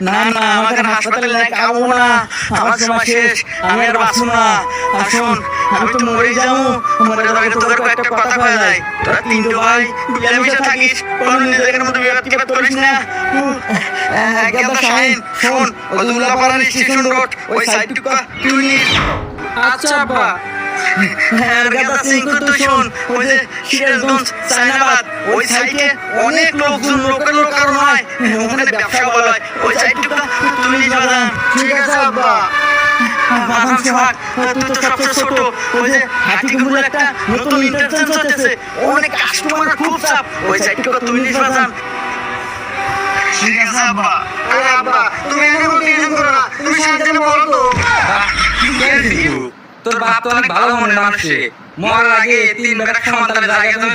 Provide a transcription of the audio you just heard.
না না, আমাকে হাসপাতালে নিয়ে খাবো না, আমার সময় শেষ, আমি আর বাঁচবো না। আর শোন, আমি তো মরে যাবো, মরে যাওয়ার আগে তোদের একটা কথা কয়ে যায়, তোরা তিনটে ভাই মিলেমিশে থাকিস, কোনো নিজেদের মধ্যে বিভেদ করিস না। একদম শাহিন, শোন, ওই দুল্লাপাড়ার স্টেশন রোড ওই সাইডটুকু তুই নিস। আচ্ছা আব্বা। হ্যাঁ গাদা সিং তুই শোন, ওই যে সিরাজগঞ্জ সাইনাবাদ ওই সাইডে অনেক লোকজন লোকের কারণ হয়, ওখানে ব্যবসা ভালো হয়, ওই সাইডটুকু তুই নিস বাজান। ঠিক আছে আব্বা। বাদাম সোহাগ, তুই তো সবচেয়ে ছোট, ওই যে হাতিগুলো একটা নতুন ইন্টারচেঞ্জ হচ্ছে, অনেক কাস্টমার খুব চাপ, ওই সাইডটুকু তুই নিস বাজান। ঠিক আছে আব্বা। আরে আব্বা, তুমি এনে কোনো টেনশন করো না, তুমি শান্তনে বলো তো। তোর বাপ তো অনেক ভালো মনের মানুষ রে, মরার আগে 3 বেটা সন্তানের জায়গায় তুমি